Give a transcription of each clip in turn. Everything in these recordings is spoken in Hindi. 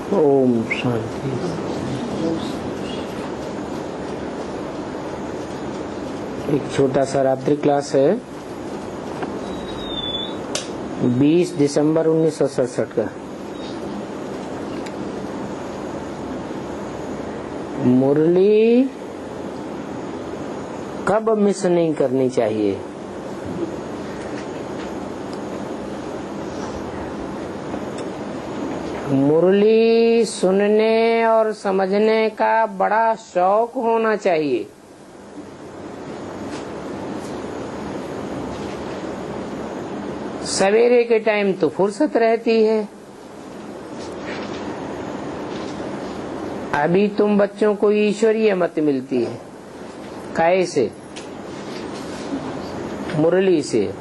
ओम शांति। एक छोटा सा रात्रि क्लास है 20 दिसंबर 1967 का। मुरली कब मिस नहीं करनी चाहिए? मुरली सुनने और समझने का बड़ा शौक होना चाहिए। सवेरे के टाइम तो फुर्सत रहती है। अभी तुम बच्चों को ईश्वरीय मत मिलती है। कैसे? मुरली से।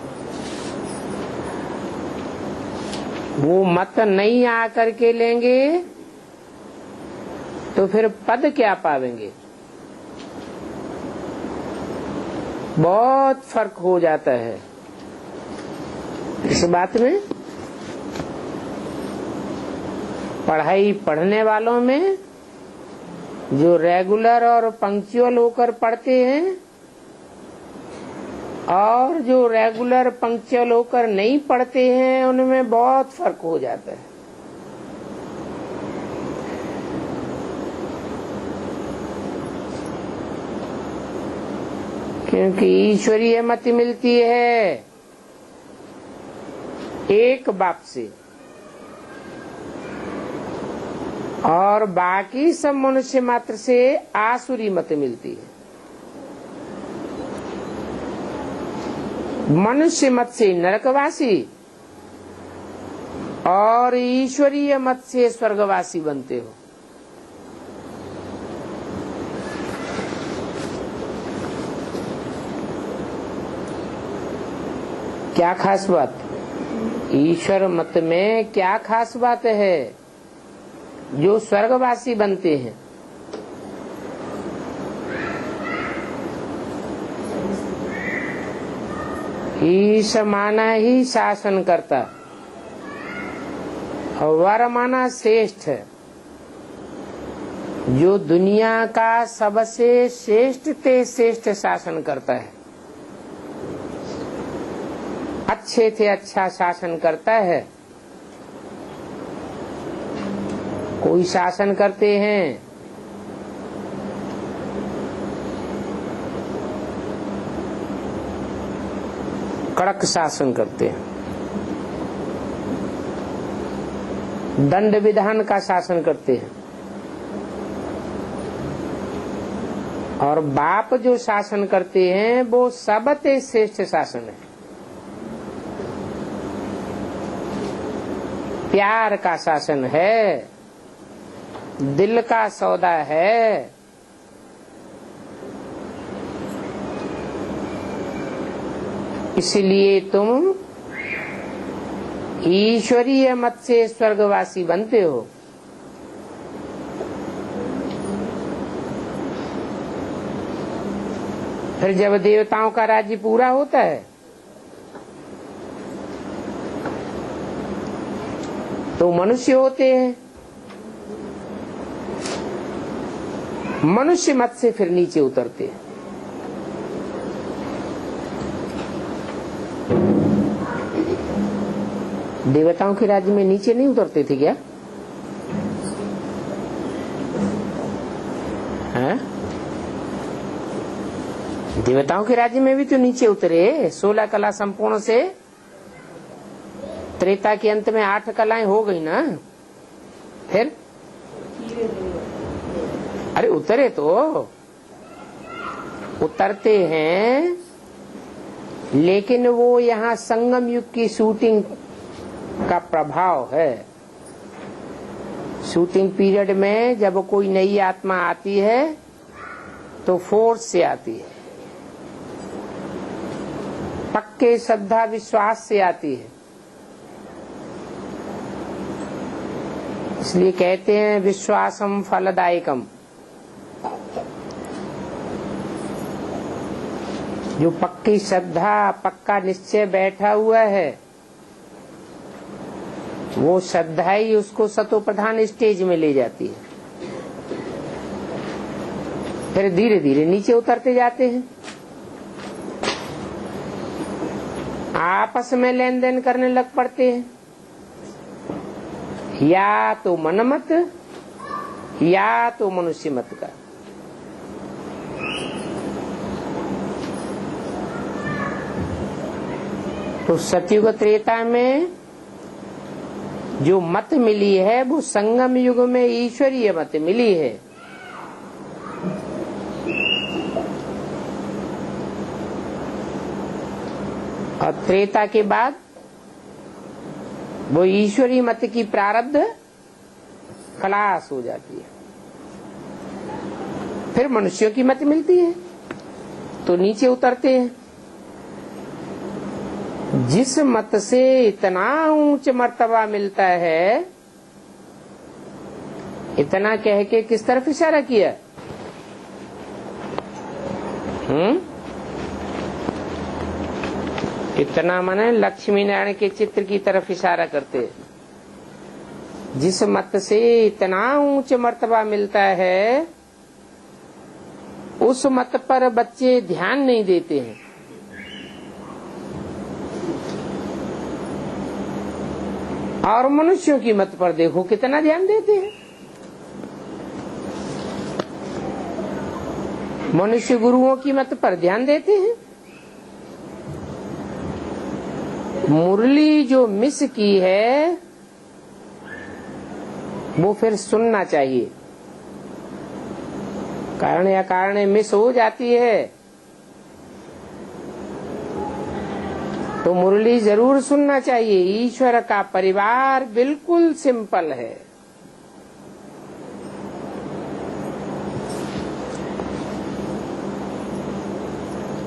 वो मत नहीं आकर के लेंगे तो फिर पद क्या पावेंगे? बहुत फर्क हो जाता है इस बात में। पढ़ाई पढ़ने वालों में जो रेगुलर और पंक्चुअल होकर पढ़ते हैं और जो रेगुलर पंक्चुअल होकर नहीं पढ़ते हैं, उनमें बहुत फर्क हो जाता है। क्योंकि ईश्वरीय मत मिलती है एक बाप से और बाकी सब मनुष्य मात्र से आसुरी मत मिलती है। मनुष्य मत से नरकवासी और ईश्वरीय मत से स्वर्गवासी बनते हो। क्या खास बात? ईश्वर मत में क्या खास बात है जो स्वर्गवासी बनते हैं? ईश माना ही शासन करता, वर माना श्रेष्ठ, जो दुनिया का सबसे श्रेष्ठ ते श्रेष्ठ शासन करता है। अच्छे थे अच्छा शासन करता है। कोई शासन करते हैं कड़क शासन करते हैं, दंड विधान का शासन करते हैं। और बाप जो शासन करते हैं वो सबसे श्रेष्ठ शासन है। प्यार का शासन है, दिल का सौदा है। इसलिए तुम ईश्वरीय मत से स्वर्गवासी बनते हो। फिर जब देवताओं का राज्य पूरा होता है तो मनुष्य होते हैं। मनुष्य मत से फिर नीचे उतरते हैं। देवताओं के राज्य में नीचे नहीं उतरते थे क्या? हैं? देवताओं के राज्य में भी तो नीचे उतरे। 16 कला संपूर्ण से त्रेता के अंत में 8 कलाएं हो गई ना। फिर अरे उतरे तो उतरते हैं, लेकिन वो यहाँ संगम युग की शूटिंग का प्रभाव है। शूटिंग पीरियड में जब कोई नई आत्मा आती है तो फोर्स से आती है, पक्के श्रद्धा विश्वास से आती है। इसलिए कहते हैं विश्वासम फलदायकम। जो पक्की श्रद्धा पक्का निश्चय बैठा हुआ है वो श्रद्धा ही उसको सतो प्रधान स्टेज में ले जाती है। फिर धीरे धीरे नीचे उतरते जाते हैं, आपस में लेन देन करने लग पड़ते हैं, या तो मनमत या तो मनुष्य मत का। तो सतयुग त्रेता में जो मत मिली है वो संगम युग में ईश्वरीय मत मिली है। और त्रेता के बाद वो ईश्वरीय मत की प्रारब्ध खलास हो जाती है, फिर मनुष्यों की मत मिलती है तो नीचे उतरते हैं। जिस मत से इतना ऊंच मर्तबा मिलता है, इतना कह के किस तरफ इशारा किया? इतना माने लक्ष्मी नारायण के चित्र की तरफ इशारा करते। जिस मत से इतना ऊंच मर्तबा मिलता है, उस मत पर बच्चे ध्यान नहीं देते हैं। और मनुष्यों की मत पर देखो कितना ध्यान देते हैं। मनुष्य गुरुओं की मत पर ध्यान देते हैं। मुरली जो मिस की है वो फिर सुनना चाहिए। कारण या कारण मिस हो जाती है तो मुरली जरूर सुनना चाहिए। ईश्वर का परिवार बिल्कुल सिंपल है।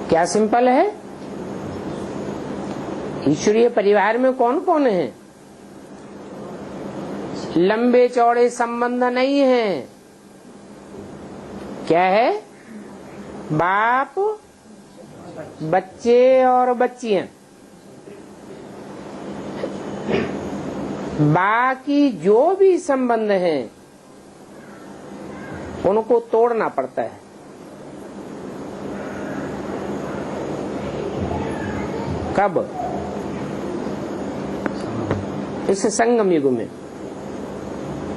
क्या सिंपल है? ईश्वरीय परिवार में कौन कौन है? लंबे चौड़े संबंध नहीं है। क्या है? बाप, बच्चे और बच्चियां। बाकी जो भी संबंध हैं उनको तोड़ना पड़ता है। कब? इस संगम युग में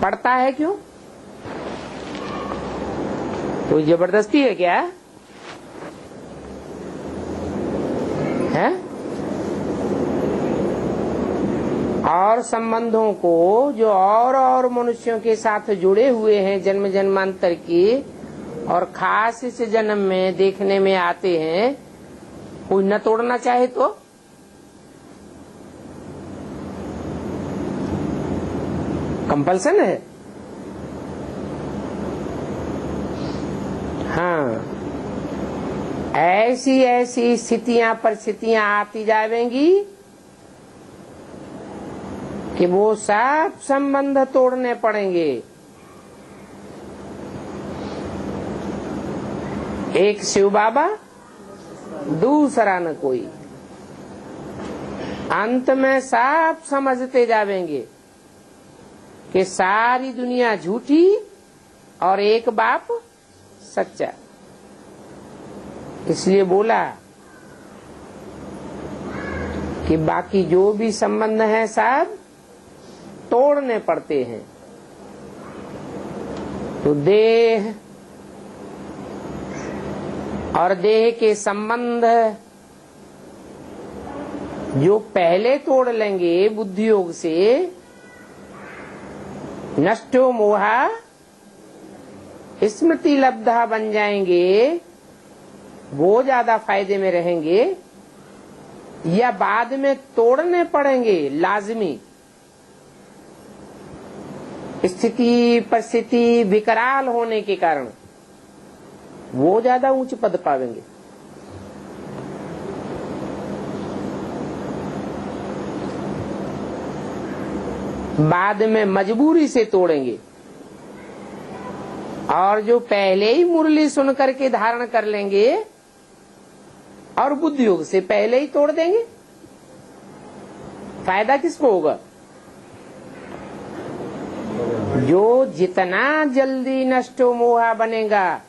पड़ता है। क्यों? कोई जबरदस्ती है क्या? है? और संबंधों को जो और मनुष्यों के साथ जुड़े हुए हैं जन्म जन्मांतर की, और खास इस जन्म में देखने में आते हैं, कोई न तोड़ना चाहे तो कंपल्सन है। हाँ, ऐसी ऐसी स्थितियां परिस्थितियां आती जाएंगी कि वो सब संबंध तोड़ने पड़ेंगे। एक शिव बाबा, दूसरा न कोई। अंत में सब समझते जाएंगे कि सारी दुनिया झूठी और एक बाप सच्चा। इसलिए बोला कि बाकी जो भी संबंध है सब तोड़ने पड़ते हैं। तो देह और देह के संबंध जो पहले तोड़ लेंगे बुद्धि योग से, नष्टो मोहा स्मृति लब्धा बन जाएंगे, वो ज्यादा फायदे में रहेंगे। या बाद में तोड़ने पड़ेंगे लाजमी, स्थिति परिस्थिति विकराल होने के कारण, वो ज्यादा ऊंच पद पावेंगे। बाद में मजबूरी से तोड़ेंगे, और जो पहले ही मुरली सुन करके धारण कर लेंगे और बुद्धि योग से पहले ही तोड़ देंगे, फायदा किसको होगा? जो जितना जल्दी नष्टो मोहा बनेगा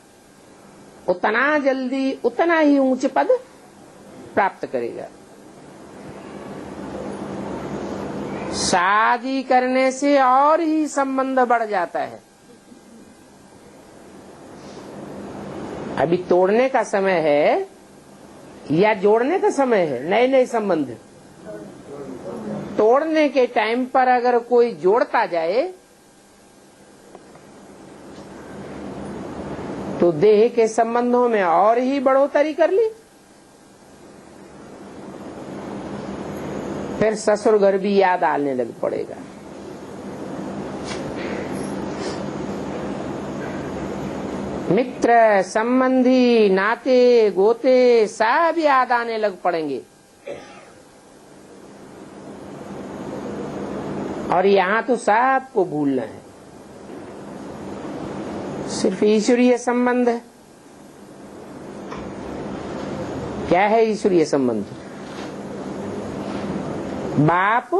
उतना जल्दी उतना ही ऊंच पद प्राप्त करेगा। शादी करने से और ही संबंध बढ़ जाता है। अभी तोड़ने का समय है या जोड़ने का समय है? नए नए संबंध तोड़ने के टाइम पर अगर कोई जोड़ता जाए तो देह के संबंधों में और ही बढ़ोतरी कर ली, फिर ससुर घर भी याद आने लग पड़ेगा। मित्र संबंधी नाते गोते सब याद आने लग पड़ेंगे। और यहाँ तो सबको भूलना है, सिर्फ ईश्वरीय संबंध है। क्या है ईश्वरीय संबंध? बाप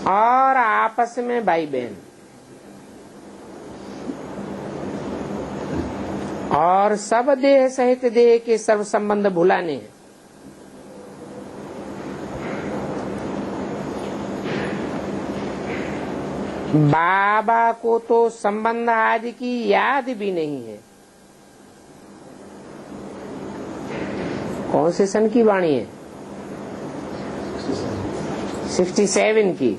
और आपस में भाई बहन, और सब देह सहित देह के सर्व संबंध भुलाने हैं। बाबा को तो संबंध आदि की याद भी नहीं है। कौन से सन की वाणी है? 67 की।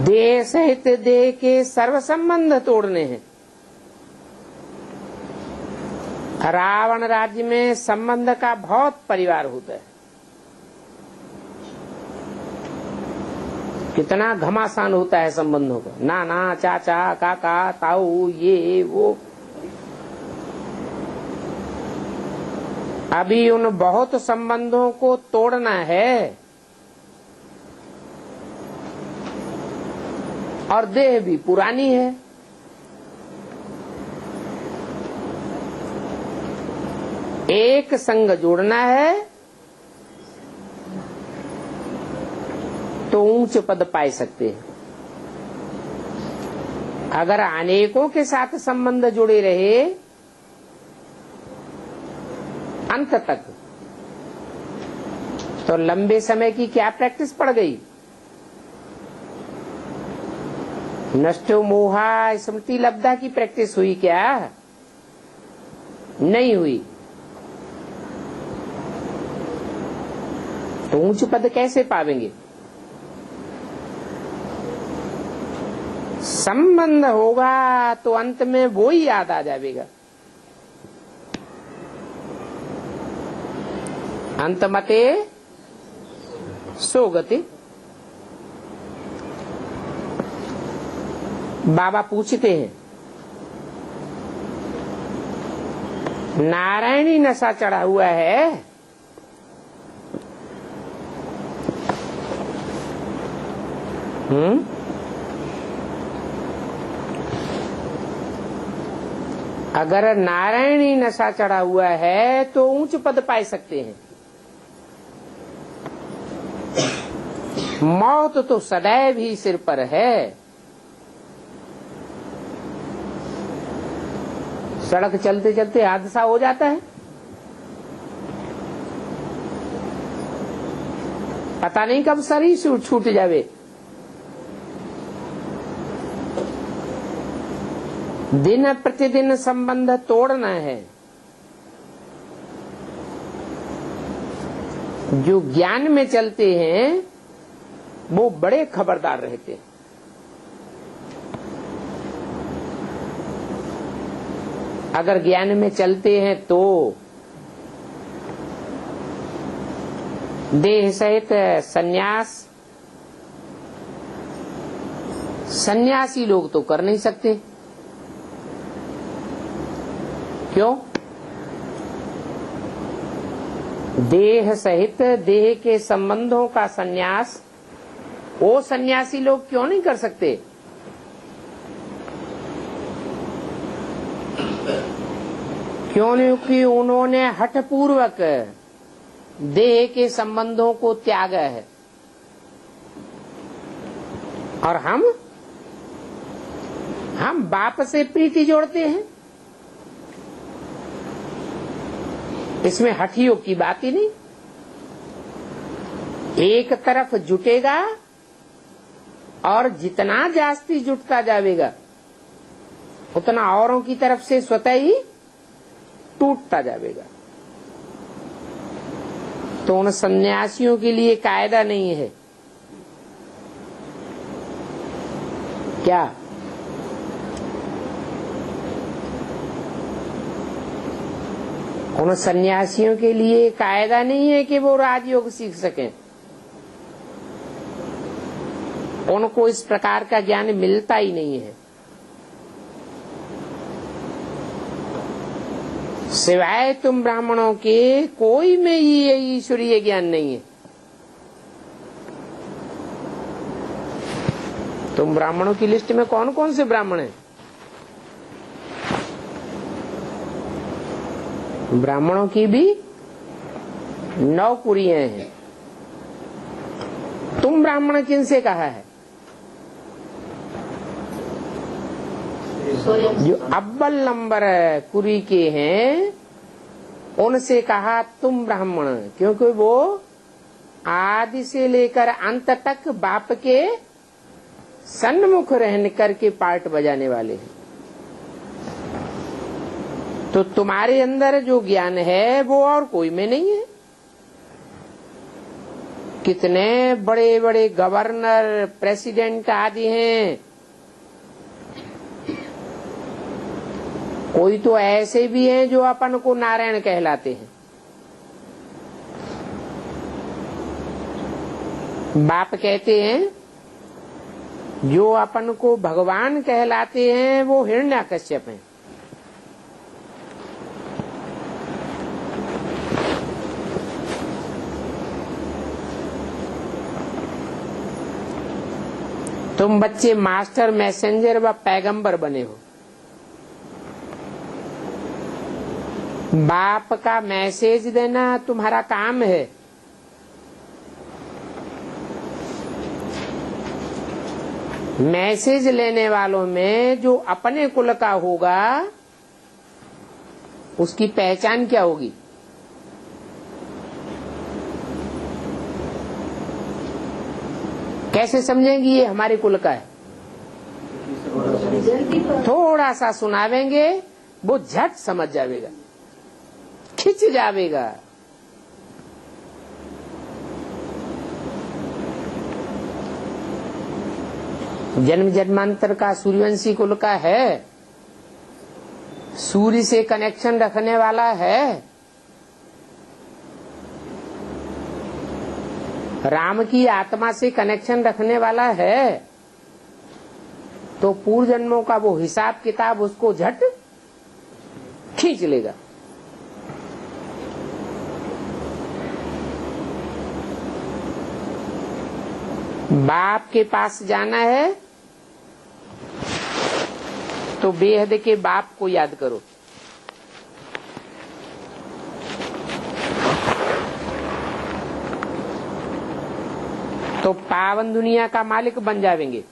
देह सहित देह के सर्व संबंध तोड़ने हैं। रावण राज्य में संबंध का बहुत परिवार होता है। कितना घमासान होता है संबंधों का, नाना चाचा काका ताऊ ये वो। अभी उन बहुत संबंधों को तोड़ना है और देह भी पुरानी है। एक संग जोड़ना है तो ऊंच पद पाए सकते हैं। अगर अनेकों के साथ संबंध जुड़े रहे अंत तक, तो लंबे समय की क्या प्रैक्टिस पड़ गई? नष्टो मोहा स्मृति लब्धा की प्रैक्टिस हुई क्या? नहीं हुई। तो ऊंच पद कैसे पावेंगे? संबंध होगा तो अंत में वो ही याद आ जाएगा। अंत मते सो गति। बाबा पूछते हैं, नारायणी नशा चढ़ा हुआ है, अगर नारायणी नशा चढ़ा हुआ है तो ऊंच पद पाए सकते हैं। मौत तो सदैव ही सिर पर है। सड़क चलते चलते हादसा हो जाता है, पता नहीं कब शरीर छूट जावे। दिन प्रतिदिन संबंध तोड़ना है। जो ज्ञान में चलते हैं वो बड़े खबरदार रहते हैं। अगर ज्ञान में चलते हैं तो देह सहित संन्यास, सन्यासी लोग तो कर नहीं सकते। क्यों? देह सहित देह के संबंधों का संन्यास वो सन्यासी लोग क्यों नहीं कर सकते? क्योंकि उन्होंने हठपूर्वक देह के संबंधों को त्यागा है। और हम बाप से प्रीति जोड़ते हैं। इसमें हठियों की बात ही नहीं। एक तरफ जुटेगा और जितना जास्ती जुटता जाएगा उतना औरों की तरफ से स्वतः ही टूटता जाएगा। तो उन सन्यासियों के लिए कायदा नहीं है क्या? उन सन्यासियों के लिए कायदा नहीं है कि वो राजयोग सीख सकें। उनको इस प्रकार का ज्ञान मिलता ही नहीं है। सिवाय तुम ब्राह्मणों के कोई में ये ईश्वरीय ज्ञान नहीं है। तुम ब्राह्मणों की लिस्ट में कौन कौन से ब्राह्मण हैं? ब्राह्मणों की भी 9 कुरियां हैं। तुम ब्राह्मण किनसे कहा है? जो अव्वल नंबर कुरी के हैं उनसे कहा तुम ब्राह्मण, क्योंकि वो आदि से लेकर अंत तक बाप के सन्मुख रहने करके पार्ट बजाने वाले हैं। तो तुम्हारे अंदर जो ज्ञान है वो और कोई में नहीं है। कितने बड़े बड़े गवर्नर, प्रेसिडेंट आदि हैं। कोई तो ऐसे भी हैं जो अपन को नारायण कहलाते हैं। बाप कहते हैं जो अपन को भगवान कहलाते हैं वो हिरण्याकश्यप हैं। तुम बच्चे मास्टर, मैसेंजर व पैगंबर बने हो। बाप का मैसेज देना तुम्हारा काम है। मैसेज लेने वालों में जो अपने कुल का होगा उसकी पहचान क्या होगी? कैसे समझेंगे ये हमारे कुल का है? थोड़ा सा सुनावेंगे वो झट समझ जाएगा, खिंच जाएगा। जन्म जन्मांतर का सूर्यवंशी कुल का है, सूर्य से कनेक्शन रखने वाला है, राम की आत्मा से कनेक्शन रखने वाला है। तो पूर्व जन्मों का वो हिसाब किताब उसको झट खींच लेगा। बाप के पास जाना है तो बेहद के बाप को याद करो। तो पावन दुनिया का मालिक बन जाएंगे।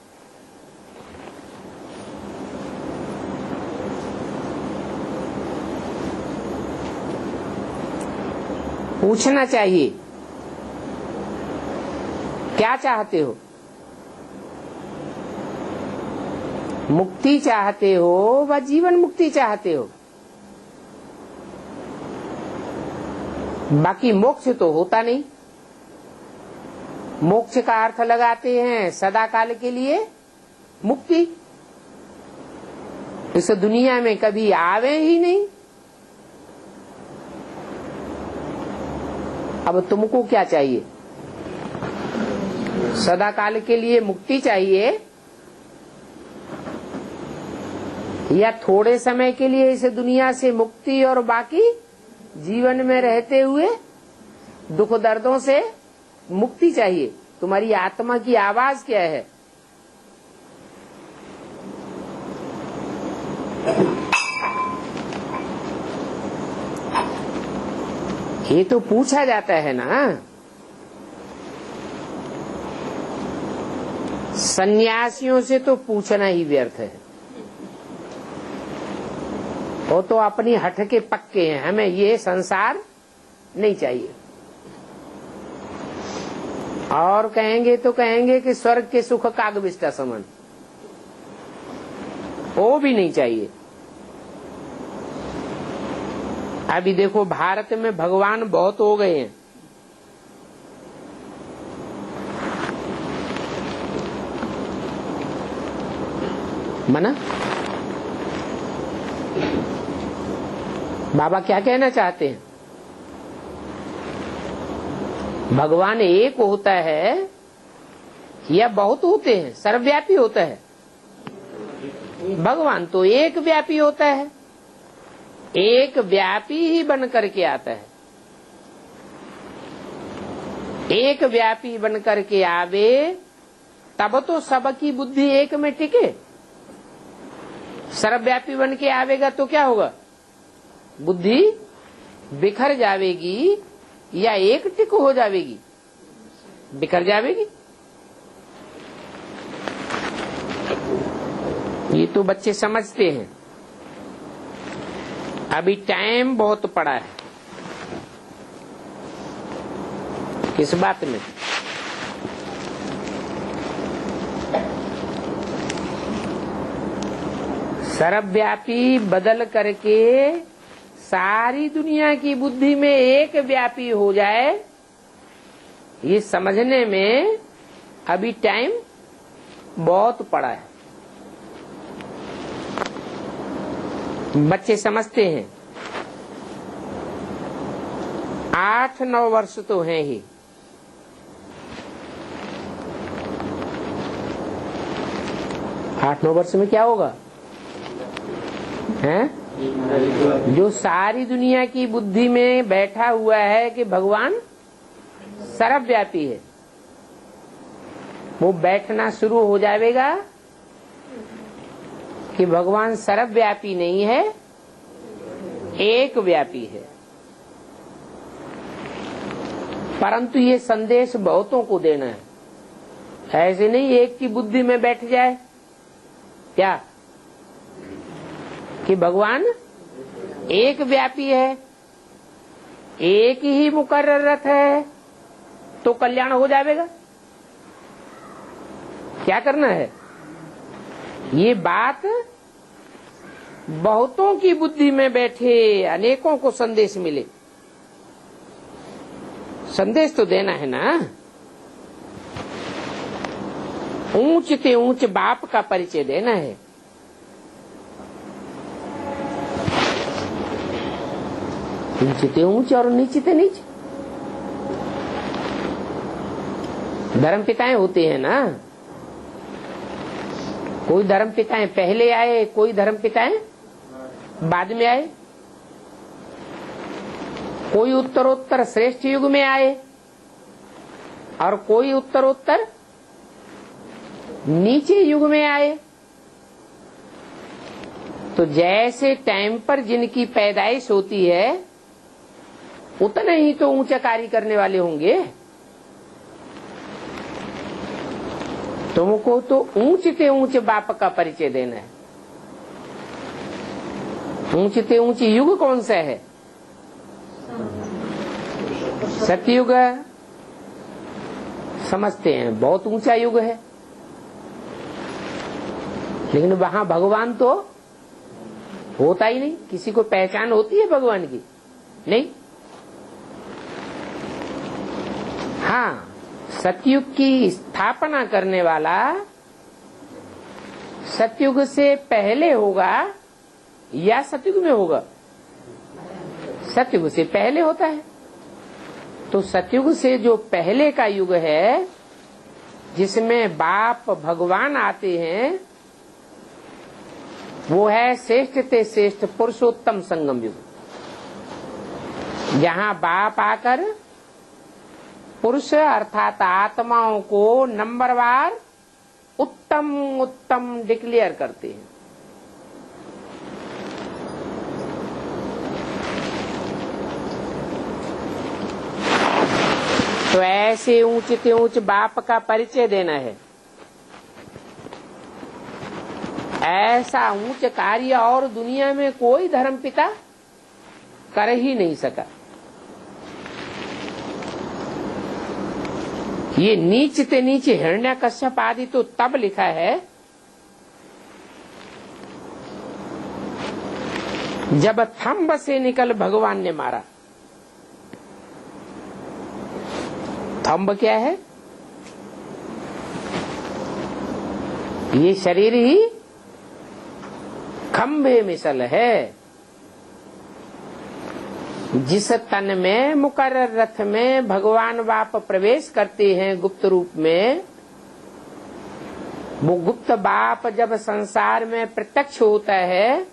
पूछना चाहिए क्या चाहते हो? मुक्ति चाहते हो व जीवन मुक्ति चाहते हो? बाकी मोक्ष तो होता नहीं। मोक्ष का अर्थ लगाते हैं सदा काल के लिए मुक्ति। इस दुनिया में कभी आवे ही नहीं। अब तुमको क्या चाहिए? सदा काल के लिए मुक्ति चाहिए या थोड़े समय के लिए इस दुनिया से मुक्ति और बाकी जीवन में रहते हुए दुख दर्दों से मुक्ति चाहिए? तुम्हारी आत्मा की आवाज क्या है? ये तो पूछा जाता है ना। सन्यासियों से तो पूछना ही व्यर्थ है। वो तो अपनी हठ के पक्के हैं, हमें ये संसार नहीं चाहिए। और कहेंगे तो कहेंगे कि स्वर्ग के सुख कागविष्टा समान, वो भी नहीं चाहिए। अभी देखो भारत में भगवान बहुत हो गए हैं। मना बाबा क्या कहना चाहते हैं? भगवान एक होता है या बहुत होते हैं? सर्वव्यापी होता है। भगवान तो एक व्यापी होता है, एक व्यापी ही बन करके आता है। एक व्यापी बन करके आवे तब तो सबकी बुद्धि एक में टिके। सर्वव्यापी बन के आवेगा तो क्या होगा? बुद्धि बिखर जावेगी या एक टिक हो जावेगी? बिखर जावेगी। ये तो बच्चे समझते हैं। अभी टाइम बहुत पड़ा है। किस बात में? सर्वव्यापी बदल करके सारी दुनिया की बुद्धि में एक व्यापी हो जाए, ये समझने में अभी टाइम बहुत पड़ा है। बच्चे समझते हैं। 8-9 वर्ष तो हैं ही। आठ 9 वर्ष में क्या होगा? हैं? जो सारी दुनिया की बुद्धि में बैठा हुआ है कि भगवान सर्वव्यापी है, वो बैठना शुरू हो जाएगा कि भगवान सर्वव्यापी नहीं है, एक व्यापी है। परंतु ये संदेश बहुतों को देना है। ऐसे नहीं एक की बुद्धि में बैठ जाए क्या कि भगवान एक व्यापी है, एक ही मुकर्ररत है तो कल्याण हो जाएगा। क्या करना है? ये बात बहुतों की बुद्धि में बैठे अनेकों को संदेश मिले। संदेश तो देना है ना। ऊंच ते ऊंच बाप का परिचय देना है। ऊंच ते ऊंच और नीच ते नीच। धर्म पिताएं होते हैं ना। कोई धर्म पिताएं पहले आए, कोई धर्म पिताएं बाद में आए, कोई उत्तरोत्तर श्रेष्ठ युग में आए और कोई उत्तरोत्तर नीचे युग में आए। तो जैसे टाइम पर जिनकी पैदाइश होती है उतने ही तो ऊंचा कार्य करने वाले होंगे। तुमको तो ऊंच ते ऊंच बाप का परिचय देना है। ऊंच ते ऊंच युग कौन सा है? सतयुग। समझते हैं बहुत ऊंचा युग है, लेकिन वहां भगवान तो होता ही नहीं। किसी को पहचान होती है भगवान की? नहीं। हाँ, सतयुग की स्थापना करने वाला सतयुग से पहले होगा या सतयुग में होगा? सतयुग से पहले होता है। तो सतयुग से जो पहले का युग है जिसमें बाप भगवान आते हैं, वो है श्रेष्ठ ते श्रेष्ठ पुरुषोत्तम संगम युग। जहां बाप आकर पुरुष अर्थात आत्माओं को नंबरवार उत्तम उत्तम डिक्लेयर करते हैं। तो ऐसे ऊंच ते ऊंच बाप का परिचय देना है। ऐसा ऊंच कार्य और दुनिया में कोई धर्म पिता कर ही नहीं सका। ये नीच ते नीचे हिरण्यकश्यप आदि तो तब लिखा है जब थंब से निकल भगवान ने मारा। थंब क्या है? ये शरीर ही खंभे मिसल है। जिस तन में मुकर्रर रथ में भगवान बाप प्रवेश करते हैं गुप्त रूप में, वो गुप्त बाप जब संसार में प्रत्यक्ष होता है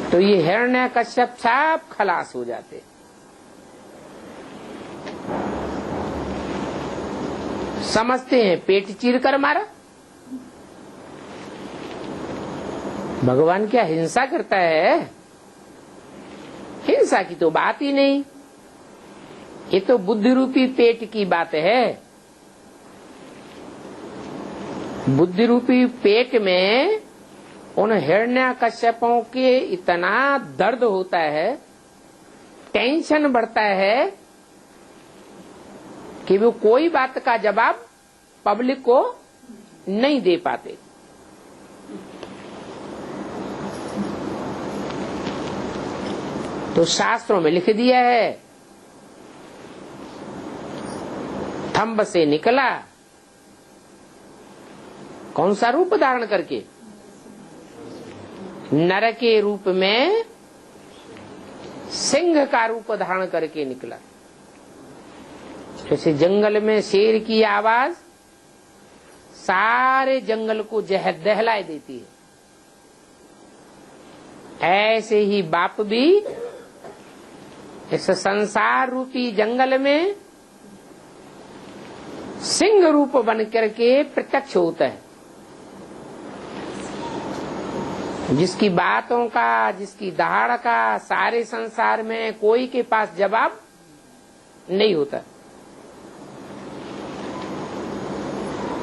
तो ये हिरण्यकश्यप सब खलास हो जाते। समझते हैं पेट चीर कर मारा। भगवान क्या हिंसा करता है? हिंसा की तो बात ही नहीं। ये तो बुद्धि रूपी पेट की बात है। बुद्धि रूपी पेट में उन हिरण्यकश्यपों के इतना दर्द होता है, टेंशन बढ़ता है कि वो कोई बात का जवाब पब्लिक को नहीं दे पाते। तो शास्त्रों में लिख दिया है, थंब से निकला। कौन सा रूप धारण करके? नर के रूप में सिंह का रूप धारण करके निकला। जैसे जंगल में शेर की आवाज सारे जंगल को दहलाए देती है, ऐसे ही बाप भी इस संसार रूपी जंगल में सिंह रूप बन करके प्रत्यक्ष होता है। जिसकी बातों का, जिसकी दहाड़ का सारे संसार में कोई के पास जवाब नहीं होता।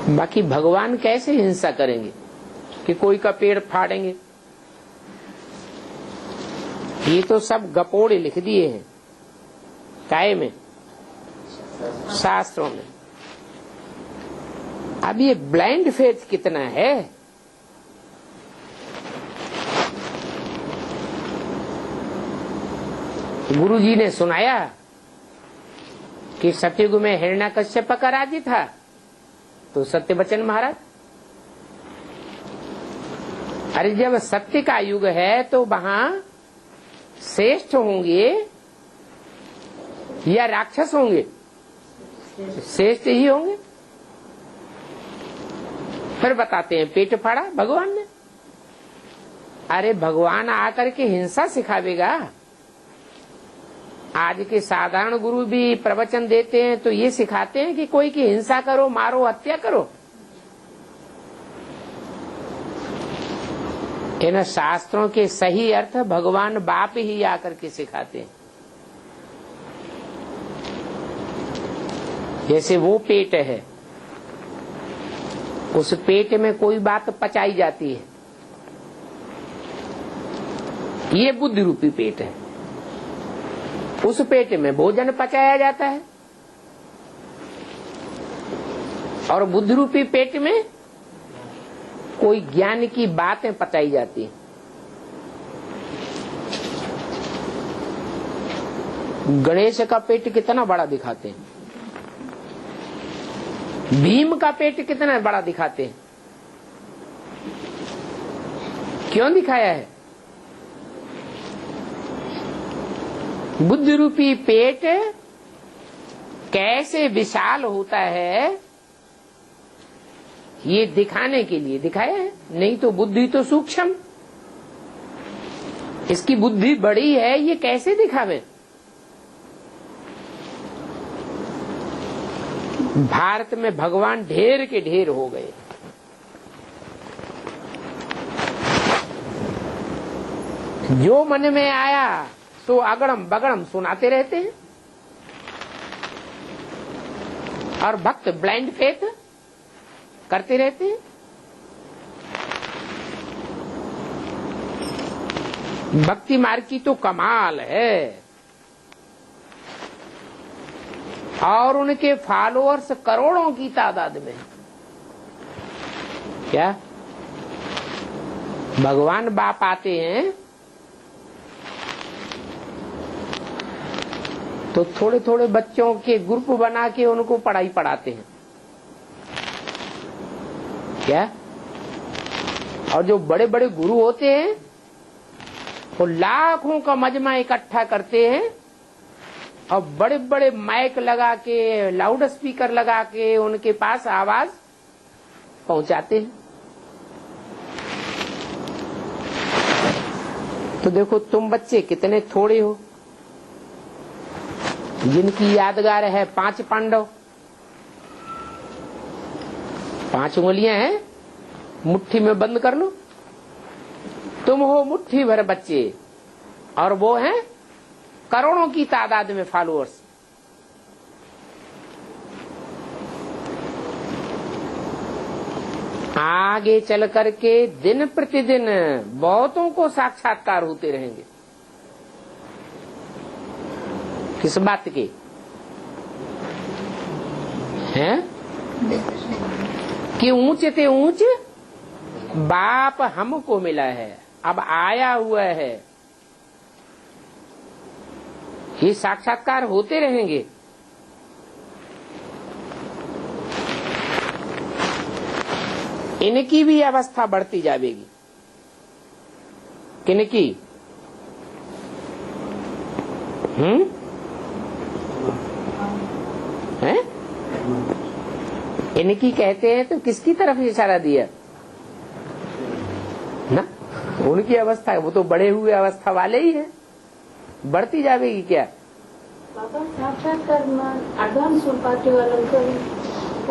बाकी भगवान कैसे हिंसा करेंगे कि कोई का पेड़ फाड़ेंगे? ये तो सब गपोड़े लिख दिए हैं। काय में? शास्त्रों में। अब ये ब्लाइंड फेथ कितना है? गुरुजी ने सुनाया कि सत्ययुग में हिरण्यकश्यप का राज्य था, तो सत्यवचन महाराज, अरे जब सत्य का युग है तो वहां श्रेष्ठ होंगे या राक्षस होंगे? श्रेष्ठ ही होंगे। फिर बताते हैं पेट फाड़ा भगवान ने। अरे भगवान आकर के हिंसा सिखावेगा? आज के साधारण गुरु भी प्रवचन देते हैं तो ये सिखाते हैं कि कोई की हिंसा करो, मारो, हत्या करो। इन शास्त्रों के सही अर्थ भगवान बाप ही आकर के सिखाते हैं। जैसे वो पेट है, उस पेट में कोई बात पचाई जाती है, ये बुद्धि रूपी पेट है। उस पेट में भोजन पचाया जाता है और बुद्धि रूपी पेट में कोई ज्ञान की बातें पचाई जाती हैं। गणेश का पेट कितना बड़ा दिखाते हैं, भीम का पेट कितना बड़ा दिखाते हैं। क्यों दिखाया है? बुद्धि रूपी पेट कैसे विशाल होता है ये दिखाने के लिए दिखाया है। नहीं तो बुद्धि तो सूक्ष्म, इसकी बुद्धि बड़ी है, ये कैसे दिखावे? भारत में भगवान ढेर के ढेर हो गए। जो मन में आया तो अगड़म बगड़म सुनाते रहते हैं। और भक्त ब्लाइंड फेथ करते रहते हैं। भक्ति मार्ग की तो कमाल है, और उनके फॉलोअर्स करोड़ों की तादाद में। क्या भगवान बाप आते हैं तो थोड़े थोड़े बच्चों के ग्रुप बना के उनको पढ़ाई पढ़ाते हैं। क्या? और जो बड़े बड़े गुरु होते हैं वो लाखों का मजमा इकट्ठा करते हैं और बड़े बड़े माइक लगा के, लाउड स्पीकर लगा के उनके पास आवाज पहुंचाते हैं। तो देखो तुम बच्चे कितने थोड़े हो, जिनकी यादगार है 5 पांडव, 5 उंगलियां हैं, मुट्ठी में बंद कर लो। तुम हो मुट्ठी भर बच्चे और वो हैं करोड़ों की तादाद में फॉलोअर्स। आगे चल करके दिन प्रतिदिन बहुतों को साक्षात्कार होते रहेंगे। किस बात के हैं? कि ऊंच ते ऊंच बाप हमको मिला है, अब आया हुआ है। ये साक्षात्कार होते रहेंगे। इनकी भी अवस्था बढ़ती जाएगी। किनकी? हैं? इनकी कहते हैं तो किसकी तरफ इशारा दिया ना? उनकी अवस्था, वो तो बड़े हुए अवस्था वाले ही हैं, बढ़ती जाएगी। क्या साक्षात्कार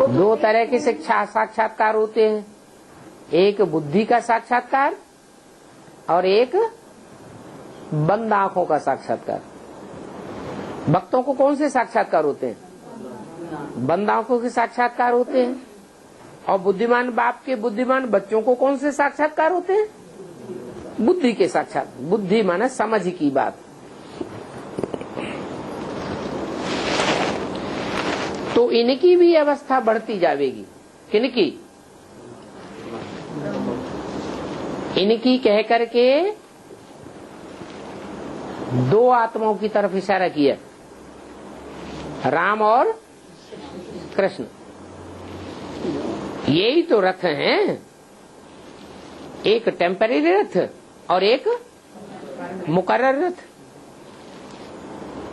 2 तरह के शिक्षा साक्षात्कार होते हैं, एक बुद्धि का साक्षात्कार और एक बंद आंखों का साक्षात्कार। भक्तों को कौन से साक्षात्कार होते हैं? बंद आंखों के साक्षात्कार होते हैं। और बुद्धिमान बाप के बुद्धिमान बच्चों को कौन से साक्षात्कार होते हैं? बुद्धि के साक्षात। बुद्धि माने समझ की बात। तो इनकी भी अवस्था बढ़ती जाएगी। किनकी? इनकी कह करके 2 आत्माओं की तरफ इशारा किया, राम और कृष्ण। यही तो रथ हैं, एक टेम्परेरी रथ और एक मुकर्रर रथ।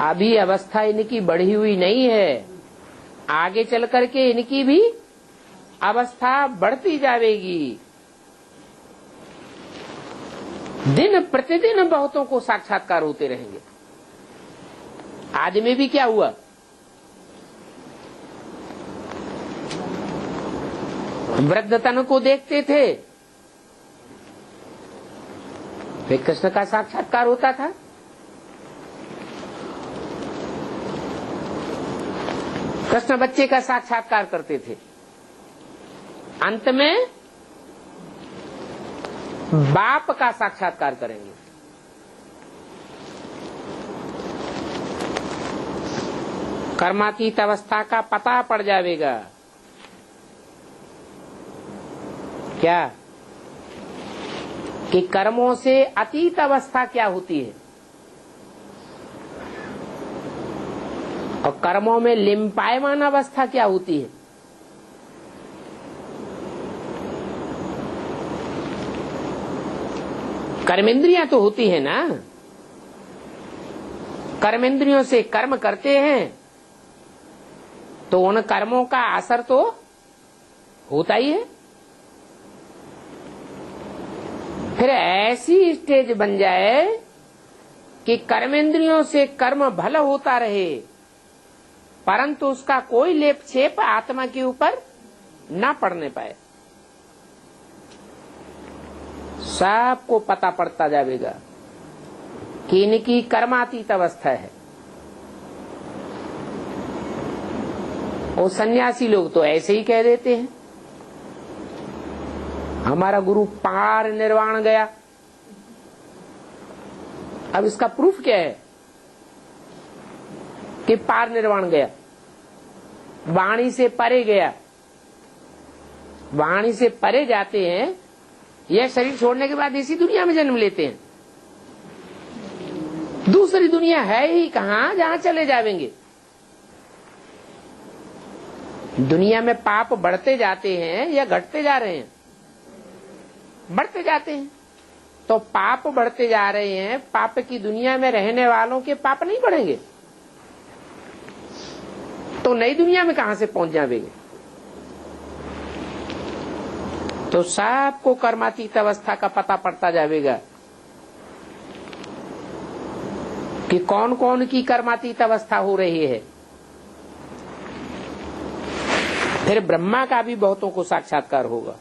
अभी अवस्था इनकी बढ़ी हुई नहीं है, आगे चल करके इनकी भी अवस्था बढ़ती जाएगी। दिन प्रतिदिन बहुतों को साक्षात्कार होते रहेंगे। आज में भी क्या हुआ? वृद्ध तन को देखते थे, फिर कृष्ण का साक्षात्कार होता था। कृष्ण बच्चे का साक्षात्कार करते थे, अंत में बाप का साक्षात्कार करेंगे। कर्मातीत अवस्था का पता पड़ जाएगा। क्या? कि कर्मों से अतीत अवस्था क्या होती है और कर्मों में लिम्पायमान अवस्था क्या होती है। कर्मेंद्रियां तो होती है ना, कर्मेंद्रियों से कर्म करते हैं तो उन कर्मों का असर तो होता ही है। फिर ऐसी स्टेज बन जाए कि कर्मेंद्रियों से कर्म भला होता रहे परंतु उसका कोई लेप छेप आत्मा के ऊपर न पड़ने पाए। सबको पता पड़ता जाएगा कि इनकी कर्मातीत अवस्था है। वो सन्यासी लोग तो ऐसे ही कह देते हैं हमारा गुरु पार निर्वाण गया। अब इसका प्रूफ क्या है कि पार निर्वाण गया? वाणी से परे गया। वाणी से परे जाते हैं, यह शरीर छोड़ने के बाद इसी दुनिया में जन्म लेते हैं। दूसरी दुनिया है ही कहां जहां चले जाएंगे। दुनिया में पाप बढ़ते जाते हैं या घटते जा रहे हैं? बढ़ते जाते हैं। तो पाप बढ़ते जा रहे हैं, पाप की दुनिया में रहने वालों के पाप नहीं बढ़ेंगे तो नई दुनिया में कहां से पहुंच जाएंगे? तो सबको कर्मातीत अवस्था का पता पड़ता जाएगा कि कौन कौन की कर्मातीत अवस्था हो रही है। फिर ब्रह्मा का भी बहुतों को साक्षात्कार होगा।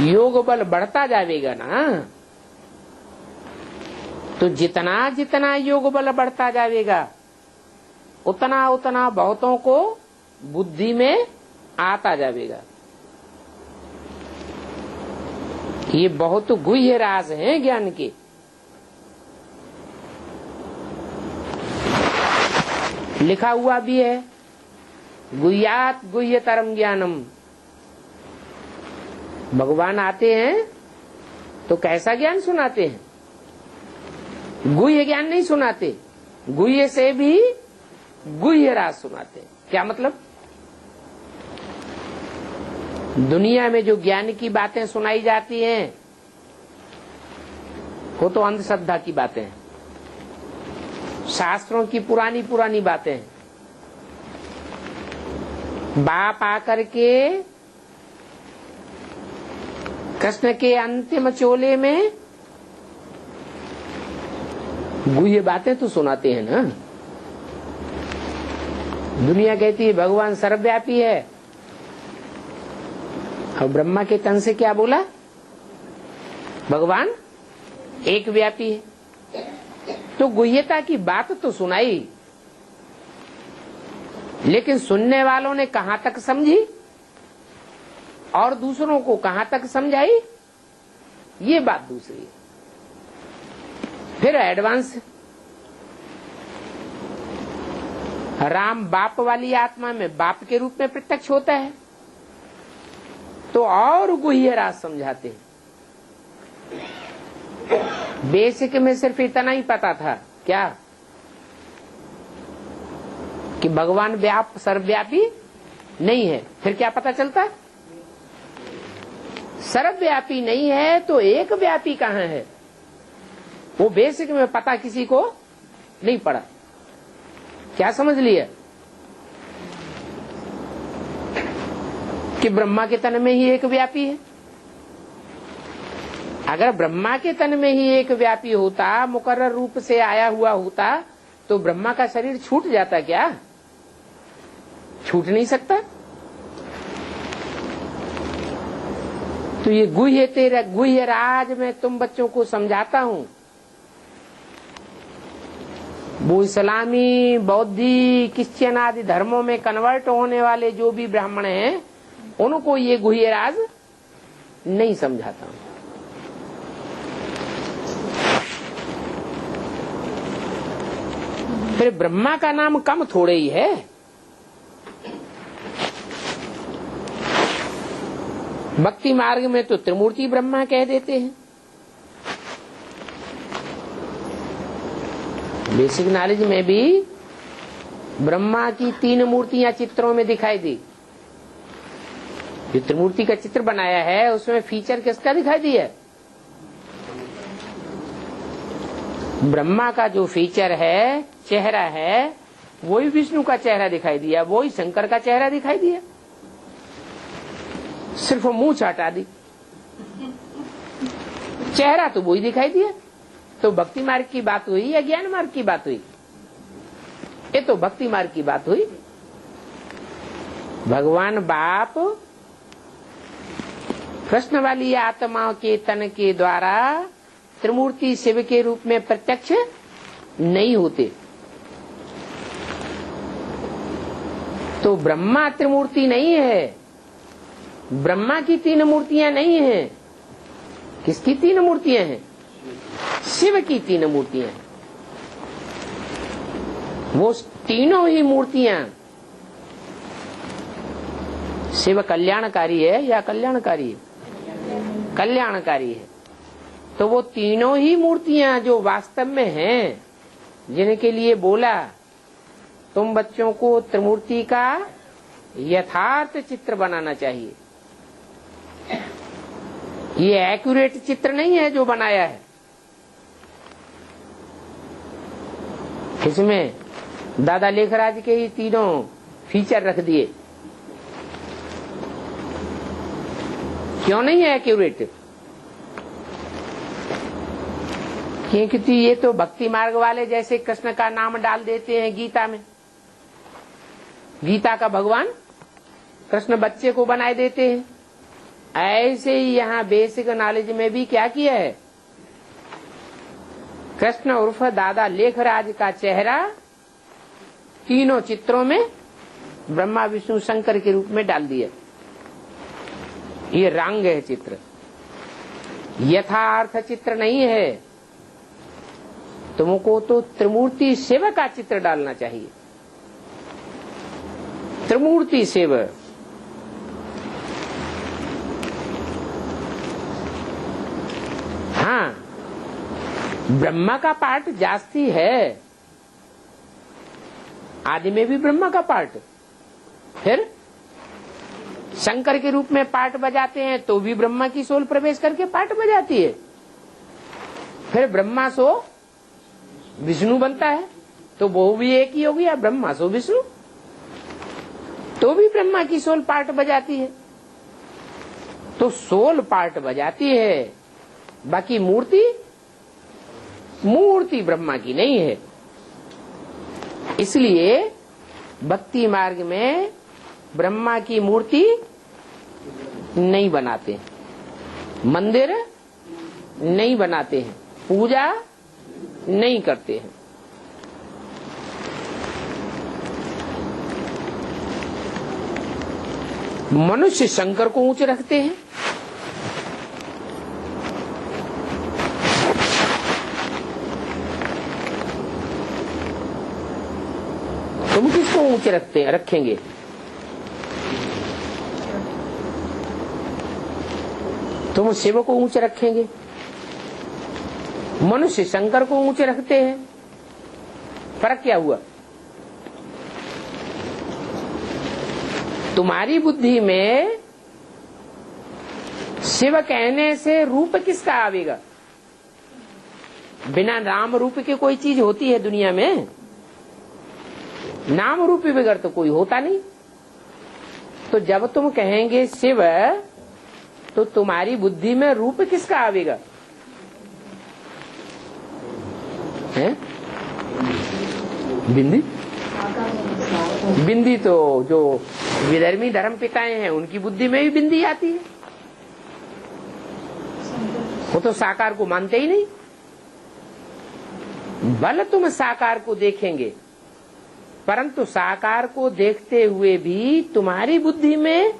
योग बल बढ़ता जाएगा ना, तो जितना जितना योग बल बढ़ता जाएगा उतना उतना बहुतों को बुद्धि में आता जाएगा। ये बहुत गुह्य राज हैं ज्ञान के। लिखा हुआ भी है, गुह्यात गुह्यतरम ज्ञानम। भगवान आते हैं तो कैसा ज्ञान सुनाते हैं? गुह्य ज्ञान नहीं सुनाते, गुह्य से भी गुह्य राज सुनाते हैं। क्या मतलब? दुनिया में जो ज्ञान की बातें सुनाई जाती हैं वो तो अंधश्रद्धा की बातें हैं, शास्त्रों की पुरानी पुरानी बातें हैं। बाप आकर के कृष्ण के अंतिम चोले में गुह्य बातें तो सुनाते हैं ना। दुनिया कहती है भगवान सर्वव्यापी है, और ब्रह्मा के तन से क्या बोला? भगवान एक व्यापी है। तो गुह्यता की बात तो सुनाई, लेकिन सुनने वालों ने कहां तक समझी और दूसरों को कहां तक समझाई, ये बात दूसरी है। फिर एडवांस, राम बाप वाली आत्मा में बाप के रूप में प्रत्यक्ष होता है तो और गुह्य राज समझाते हैं। बेसिक में सिर्फ इतना ही पता था क्या कि भगवान व्याप सर्वव्यापी नहीं है। फिर क्या पता चलता? सर्वव्यापी नहीं है तो एक व्यापी कहां है? वो बेसिक में पता किसी को नहीं पड़ा। क्या समझ लिया कि ब्रह्मा के तन में ही एक व्यापी है? अगर ब्रह्मा के तन में ही एक व्यापी होता, मुकर्रर रूप से आया हुआ होता, तो ब्रह्मा का शरीर छूट जाता क्या? छूट नहीं सकता। तो ये गुह्य राज में तुम बच्चों को समझाता हूं। वो इस्लामी, बौद्धि, क्रिश्चियन आदि धर्मों में कन्वर्ट होने वाले जो भी ब्राह्मण हैं, उनको ये गुह्य राज नहीं समझाता हूं। फिर ब्रह्मा का नाम कम थोड़े ही है। भक्ति मार्ग में तो त्रिमूर्ति ब्रह्मा कह देते हैं। बेसिक नॉलेज में भी ब्रह्मा की 3 मूर्तियां चित्रों में दिखाई दी। जो त्रिमूर्ति का चित्र बनाया है उसमें फीचर किसका दिखाई दिया? ब्रह्मा का जो फीचर है, चेहरा है, वही विष्णु का चेहरा दिखाई दिया, वही शंकर का चेहरा दिखाई दिया। सिर्फ मुंह हटा दी, चेहरा तो वही दिखाई दिया। तो भक्ति मार्ग की बात हुई या ज्ञान मार्ग की बात हुई? ये तो भक्ति मार्ग की बात हुई। भगवान बाप कृष्ण वाली आत्माओं के तन के द्वारा त्रिमूर्ति शिव के रूप में प्रत्यक्ष नहीं होते। तो ब्रह्मा त्रिमूर्ति नहीं है, ब्रह्मा की 3 मूर्तियां नहीं हैं। किसकी 3 मूर्तियां हैं? शिव की 3 मूर्तियां हैं। वो तीनों ही मूर्तियां, शिव कल्याणकारी है या कल्याणकारी है? कल्याणकारी है। तो वो तीनों ही मूर्तियां जो वास्तव में हैं, जिनके लिए बोला तुम बच्चों को त्रिमूर्ति का यथार्थ चित्र बनाना चाहिए। ये एक्यूरेट चित्र नहीं है जो बनाया है। इसमें दादा लेखराज के ही तीनों फीचर रख दिए। क्यों नहीं है एक्यूरेट? क्योंकि ये तो भक्ति मार्ग वाले जैसे कृष्ण का नाम डाल देते हैं गीता में। गीता का भगवान कृष्ण बच्चे को बनाए देते हैं। ऐसे ही यहाँ बेसिक नॉलेज में भी क्या किया है? कृष्ण उर्फ दादा लेखराज का चेहरा तीनों चित्रों में ब्रह्मा विष्णु शंकर के रूप में डाल दिया। ये रंग है चित्र, यथार्थ चित्र नहीं है। तुमको तो त्रिमूर्ति शिव का चित्र डालना चाहिए। त्रिमूर्ति शिव। हाँ, ब्रह्मा का पार्ट जास्ती है। आदि में भी ब्रह्मा का पार्ट, फिर शंकर के रूप में पार्ट बजाते हैं तो भी ब्रह्मा की सोल प्रवेश करके पार्ट बजाती है। फिर ब्रह्मा सो विष्णु बनता है तो वो भी एक ही हो गया, ब्रह्मा सो विष्णु। तो भी ब्रह्मा की सोल पार्ट बजाती है। तो सोल पार्ट बजाती है, बाकी मूर्ति ब्रह्मा की नहीं है। इसलिए भक्ति मार्ग में ब्रह्मा की मूर्ति नहीं बनाते, मंदिर नहीं बनाते हैं, पूजा नहीं करते हैं। मनुष्य शंकर को ऊंचे रखते हैं, तुम किसको ऊंचे रखेंगे? तुम शिव को ऊंचे रखेंगे, मनुष्य शंकर को ऊंचे रखते हैं। फर्क क्या हुआ? तुम्हारी बुद्धि में शिव कहने से रूप किसका आवेगा? बिना नाम रूप के कोई चीज होती है दुनिया में? नाम रूपी बगैर तो कोई होता नहीं। तो जब तुम कहेंगे शिव तो तुम्हारी बुद्धि में रूप किसका आवेगा? है बिंदी। बिंदी तो जो विधर्मी धर्म पिताएं हैं उनकी बुद्धि में भी बिंदी आती है। वो तो साकार को मानते ही नहीं। भले तुम साकार को देखेंगे, परंतु साकार को देखते हुए भी तुम्हारी बुद्धि में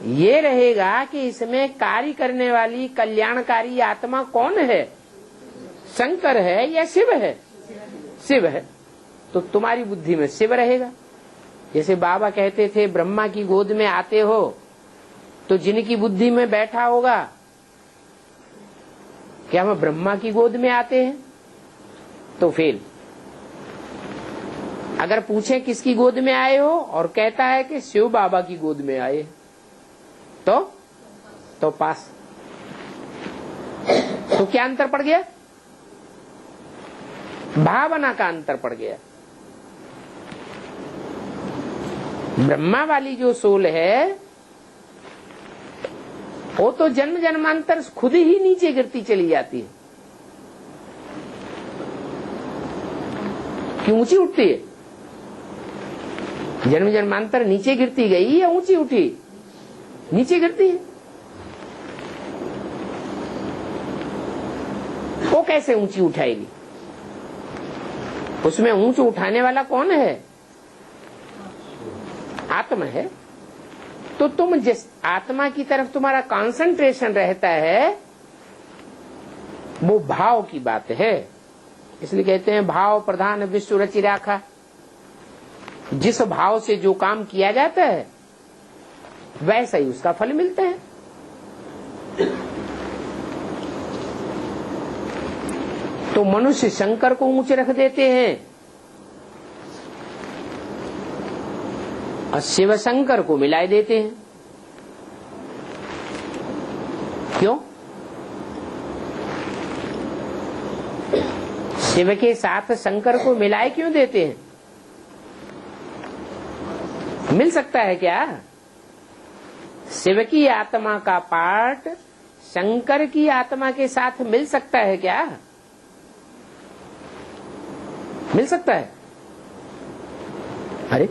ये रहेगा कि इसमें कार्य करने वाली कल्याणकारी आत्मा कौन है? शंकर है या शिव है? शिव है। तो तुम्हारी बुद्धि में शिव रहेगा। जैसे बाबा कहते थे ब्रह्मा की गोद में आते हो, तो जिनकी बुद्धि में बैठा होगा क्या हम ब्रह्मा की गोद में आते हैं? तो फेल। अगर पूछे किसकी गोद में आए हो और कहता है कि शिव बाबा की गोद में आए, तो पास। तो क्या अंतर पड़ गया? भावना का अंतर पड़ गया। ब्रह्मा वाली जो सोल है वो तो जन्म जन्मांतर खुद ही नीचे गिरती चली जाती है। क्यों ऊंची उठती है? जन्म जन्मांतर नीचे गिरती गई या ऊंची उठी? नीचे गिरती है। वो कैसे ऊंची उठाएगी? उसमें ऊंच उठाने वाला कौन है? आत्मा है, तो तुम जिस आत्मा की तरफ तुम्हारा कंसंट्रेशन रहता है वो भाव की बात है। इसलिए कहते हैं भाव प्रधान विश्व रचि राखा। जिस भाव से जो काम किया जाता है वैसा ही उसका फल मिलता है। तो मनुष्य शंकर को ऊंचे रख देते हैं और शिव शंकर को मिलाए देते हैं। क्यों? शिव के साथ शंकर को मिलाए क्यों देते हैं? मिल सकता है क्या? शिव की आत्मा का पार्ट शंकर की आत्मा के साथ मिल सकता है क्या? मिल सकता है? अरे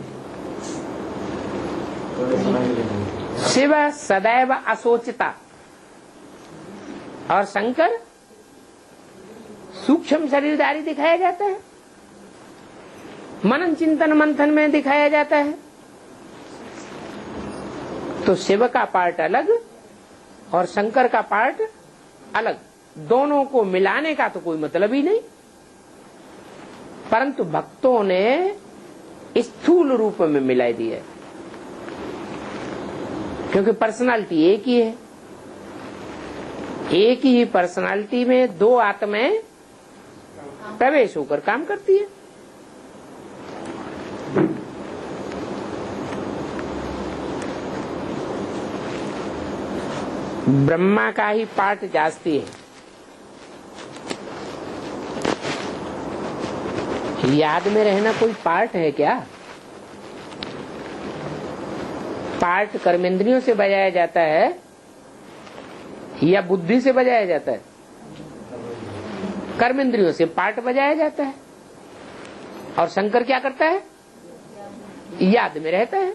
शिव सदैव असोचता और शंकर सूक्ष्म शरीरधारी दिखाया जाता है, मनन चिंतन मंथन में दिखाया जाता है। तो शिव का पार्ट अलग और शंकर का पार्ट अलग, दोनों को मिलाने का तो कोई मतलब ही नहीं। परंतु भक्तों ने स्थूल रूप में मिला दिया, क्योंकि पर्सनालिटी एक ही है। एक ही पर्सनालिटी में दो आत्माएं प्रवेश होकर काम करती है। ब्रह्मा का ही पार्ट जास्ती है। याद में रहना कोई पार्ट है क्या? पार्ट कर्मेंद्रियों से बजाया जाता है या बुद्धि से बजाया जाता है? कर्मेंद्रियों से पार्ट बजाया जाता है। और शंकर क्या करता है? याद में रहता है।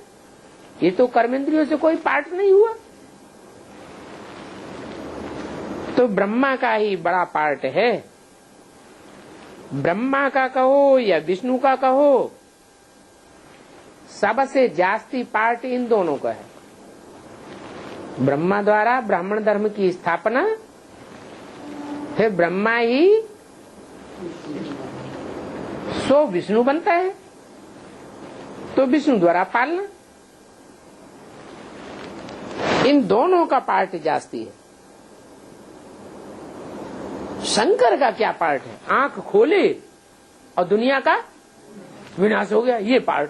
ये तो कर्मेंद्रियों से कोई पार्ट नहीं हुआ। तो ब्रह्मा का ही बड़ा पार्ट है। ब्रह्मा का कहो या विष्णु का कहो, सबसे जास्ती पार्ट इन दोनों का है। ब्रह्मा द्वारा ब्राह्मण धर्म की स्थापना, फिर ब्रह्मा ही सो विष्णु बनता है, तो विष्णु द्वारा पालना, इन दोनों का पार्ट जास्ती है। शंकर का क्या पार्ट है? आंख खोले और दुनिया का विनाश हो गया, ये पार्ट।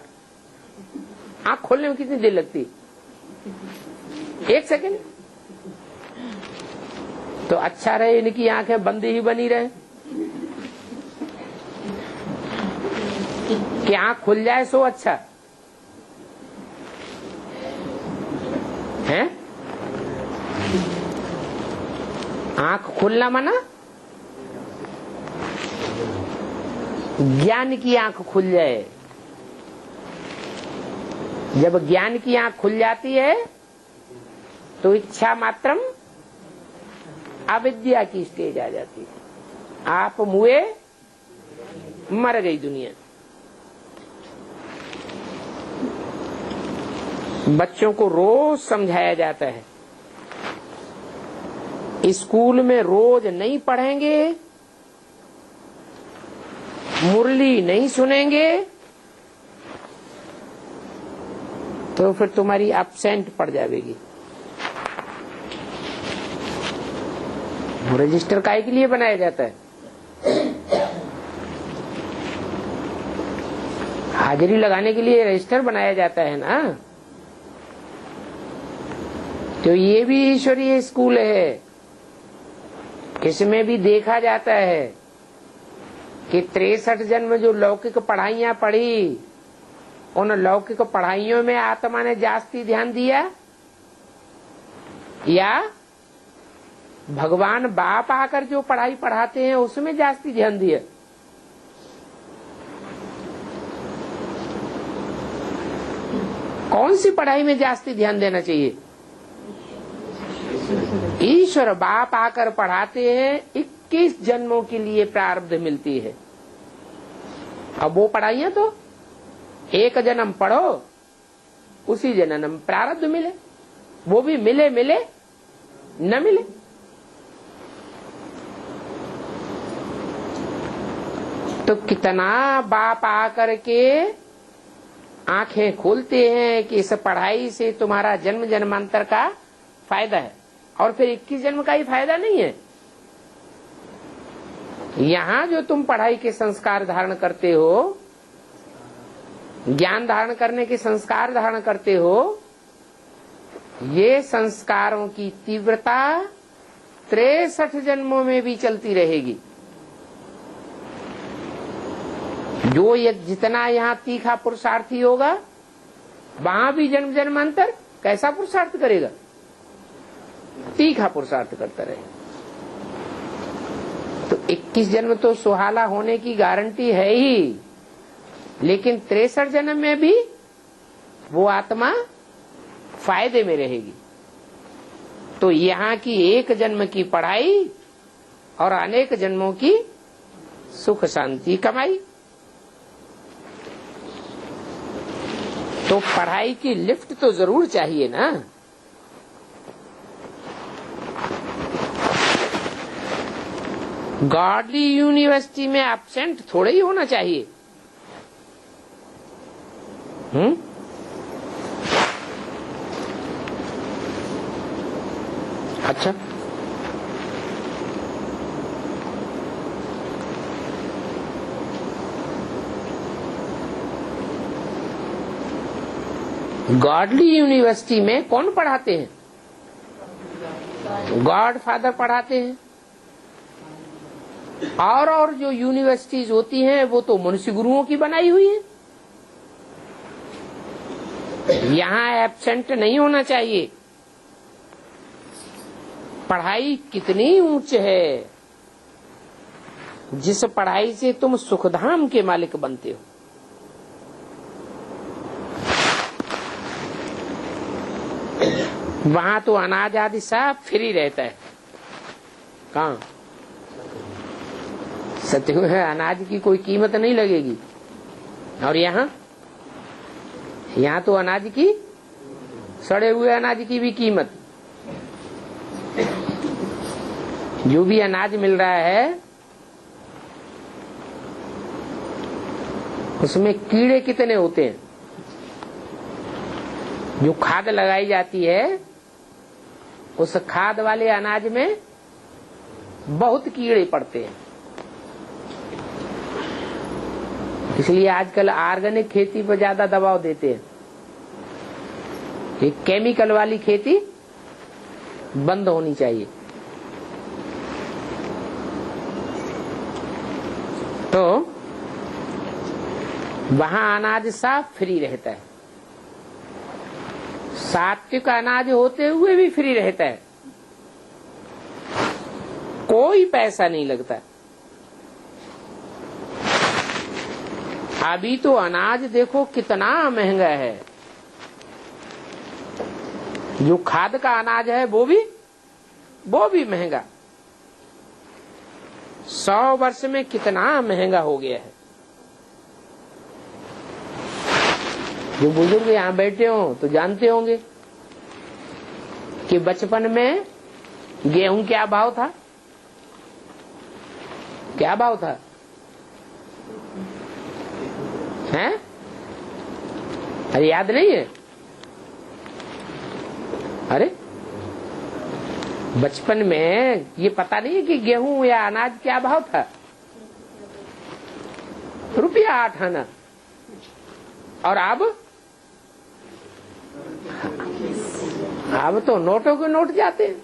आंख खोलने में कितनी देर लगती? 1 सेकंड। तो अच्छा रहे इनकी आंखें बंद ही बनी रहे कि आंख खुल जाए सो अच्छा है। आंख खुलना माना ज्ञान की आंख खुल जाए। जब ज्ञान की आंख खुल जाती है तो इच्छा मात्रम अविद्या की स्टेज आ जाती है। आप मुए, मर गई दुनिया। बच्चों को रोज समझाया जाता है, स्कूल में रोज नहीं पढ़ेंगे, मुरली नहीं सुनेंगे, तो फिर तुम्हारी एब्सेंट पड़ जाएगी। रजिस्टर काहे के लिए बनाया जाता है? हाजिरी लगाने के लिए रजिस्टर बनाया जाता है ना। तो ये भी ईश्वरीय स्कूल है। इसमें भी देखा जाता है कि 63 जन्म जो लौकिक पढ़ाइयां पढ़ी, उन लौकिक पढ़ाइयों में आत्मा ने जास्ती ध्यान दिया या भगवान बाप आकर जो पढ़ाई पढ़ाते हैं उसमें जास्ती ध्यान दिया? कौन सी पढ़ाई में जास्ती ध्यान देना चाहिए? ईश्वर बाप आकर पढ़ाते हैं, 21 जन्मों के लिए प्रारब्ध मिलती है। अब वो पढ़ाइयां तो 1 जन्म पढ़ो उसी जन्म में प्रारब्ध मिले, वो भी मिले मिले न मिले। तो कितना बाप आकर के आंखें खोलते हैं कि इस पढ़ाई से तुम्हारा जन्म जन्मांतर का फायदा है, और फिर 21 जन्म का ही फायदा नहीं है। यहाँ जो तुम पढ़ाई के संस्कार धारण करते हो, ज्ञान धारण करने के संस्कार धारण करते हो, ये संस्कारों की तीव्रता 63 जन्मों में भी चलती रहेगी। जो ये जितना यहाँ तीखा पुरुषार्थी होगा, वहां भी जन्म जन्मांतर कैसा पुरुषार्थ करेगा? तीखा पुरुषार्थ करता रहेगा। तो 21 जन्म तो सुहाना होने की गारंटी है ही, लेकिन 63 जन्म में भी वो आत्मा फायदे में रहेगी। तो यहाँ की एक जन्म की पढ़ाई और अनेक जन्मों की सुख शांति कमाई। तो पढ़ाई की लिफ्ट तो जरूर चाहिए ना। गॉडली यूनिवर्सिटी में एब्सेंट थोड़े ही होना चाहिए। अच्छा, गॉडली यूनिवर्सिटी में कौन पढ़ाते हैं? गॉड फादर पढ़ाते हैं। और जो यूनिवर्सिटीज होती हैं वो तो मनुष्य गुरुओं की बनाई हुई है। यहाँ एब्सेंट नहीं होना चाहिए। पढ़ाई कितनी ऊंच है, जिस पढ़ाई से तुम सुखधाम के मालिक बनते हो। वहां तो अनाज आदि सब फ्री रहता है। कहाँ सत्य है, अनाज की कोई कीमत नहीं लगेगी। और यहाँ तो अनाज की, सड़े हुए अनाज की भी कीमत। जो भी अनाज मिल रहा है उसमें कीड़े कितने होते हैं। जो खाद लगाई जाती है उस खाद वाले अनाज में बहुत कीड़े पड़ते हैं। इसलिए आजकल ऑर्गेनिक खेती पर ज्यादा दबाव देते हैं। ये केमिकल वाली खेती बंद होनी चाहिए। तो वहां अनाज साफ फ्री रहता है। सात्विक अनाज होते हुए भी फ्री रहता है, कोई पैसा नहीं लगता। अभी तो अनाज देखो कितना महंगा है। जो खाद का अनाज है वो भी महंगा। 100 वर्ष में कितना महंगा हो गया है। जो बुजुर्ग यहाँ बैठे हो तो जानते होंगे कि बचपन में गेहूं क्या भाव था। क्या भाव था? हैं? अरे याद नहीं है? अरे बचपन में ये पता नहीं है कि गेहूं या अनाज क्या भाव था? रुपया 8 आना। और अब तो नोटों के नोट जाते हैं।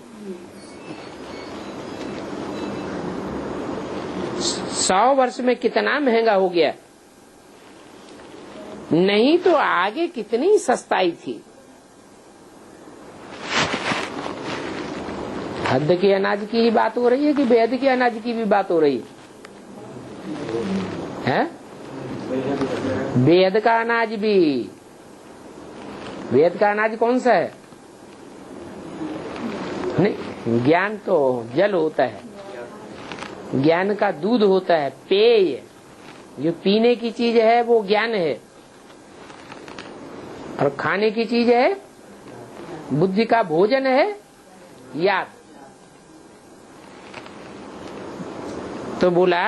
100 वर्ष में कितना महंगा हो गया। नहीं तो आगे कितनी सस्ताई थी। हद के अनाज की ही बात हो रही है कि बेहद के अनाज की भी बात हो रही है? बेहद का अनाज भी। बेहद का अनाज कौन सा है? नहीं, ज्ञान तो जल होता है, ज्ञान का दूध होता है, पेय। जो पीने की चीज है वो ज्ञान है। और खाने की चीज है, बुद्धि का भोजन है याद। तो बोला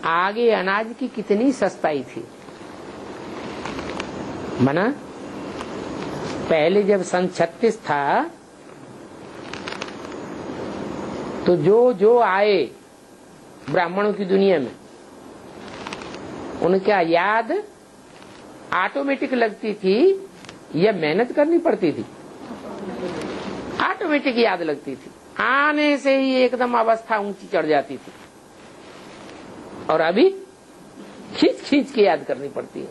आगे अनाज की कितनी सस्ताई थी। मना पहले जब सन 36 था तो जो आए ब्राह्मणों की दुनिया में उनका याद ऑटोमेटिक लगती थी या मेहनत करनी पड़ती थी? ऑटोमेटिक याद लगती थी, आने से ही एकदम अवस्था ऊंची चढ़ जाती थी। और अभी खींच खींच के याद करनी पड़ती है।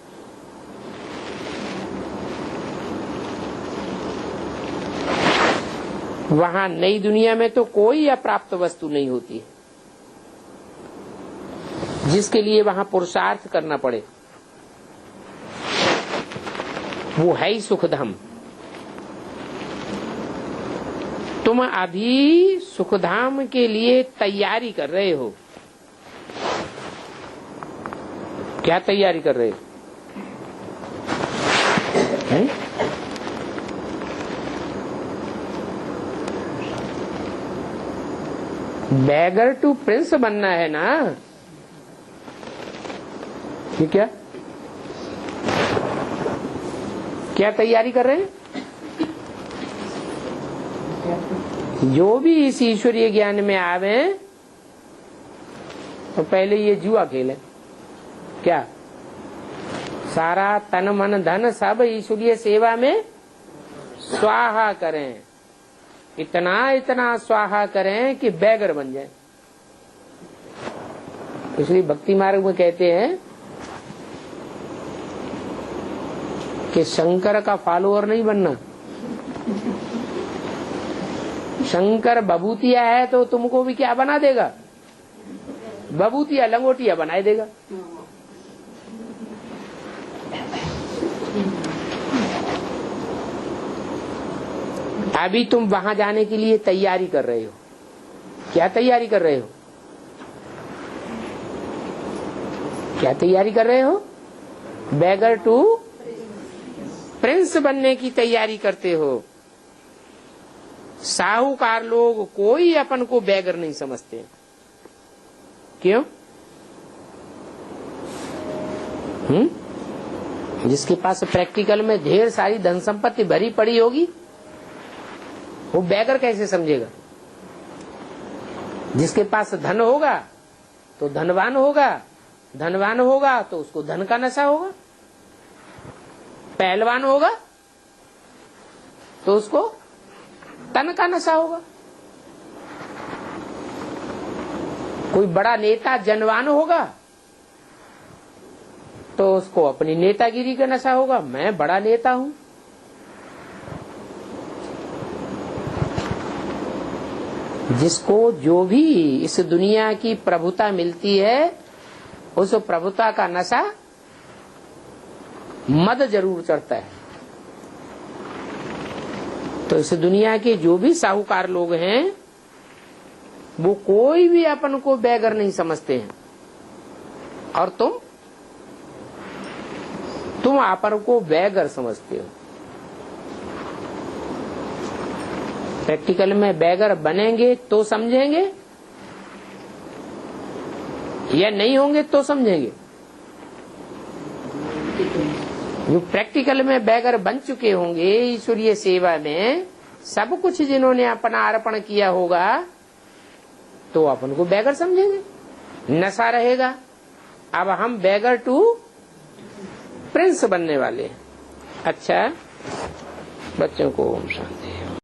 वहां नई दुनिया में तो कोई अप्राप्त वस्तु नहीं होती है जिसके लिए वहां पुरुषार्थ करना पड़े। वो है ही सुखधाम। तुम अभी सुखधाम के लिए तैयारी कर रहे हो। क्या तैयारी कर रहे हो? बैगर टू प्रिंस बनना है ना? ये क्या तैयारी कर रहे हैं? जो भी इस ईश्वरीय ज्ञान में आवे तो पहले ये जुआ खेले। क्या? सारा तन मन धन सब ईश्वरीय सेवा में स्वाहा करें। इतना स्वाहा करें कि बैगर बन जाए। इसलिए भक्ति मार्ग में कहते हैं कि शंकर का फॉलोअर नहीं बनना। शंकर बबूतिया है तो तुमको भी क्या बना देगा? बबूतिया लंगोटिया बनाए देगा। अभी तुम वहां जाने के लिए तैयारी कर रहे हो। क्या तैयारी कर रहे हो? क्या तैयारी कर रहे हो? बैगर टू प्रिंस बनने की तैयारी करते हो। साहूकार लोग कोई अपन को बैगर नहीं समझते। क्यों? जिसके पास प्रैक्टिकल में ढेर सारी धन संपत्ति भरी पड़ी होगी वो बैगर कैसे समझेगा? जिसके पास धन होगा तो धनवान होगा, धनवान होगा तो उसको धन का नशा होगा। पहलवान होगा तो उसको तन का नशा होगा। कोई बड़ा नेता जनवान होगा तो उसको अपनी नेतागिरी का नशा होगा। मैं बड़ा नेता हूं। जिसको जो भी इस दुनिया की प्रभुता मिलती है उस प्रभुता का नशा मद जरूर चढ़ता है। तो इस दुनिया के जो भी साहूकार लोग हैं वो कोई भी अपन को बैगर नहीं समझते हैं। और तुम अपन को बैगर समझते हो। प्रैक्टिकल में बैगर बनेंगे तो समझेंगे या नहीं होंगे तो समझेंगे। जो प्रैक्टिकल में बैगर बन चुके होंगे ईश्वरीय सेवा में सब कुछ जिन्होंने अपना अर्पण किया होगा तो अपन को बैगर समझेंगे। नशा रहेगा। अब हम बैगर टू प्रिंस बनने वाले हैं। अच्छा, बच्चों को ओम शांति।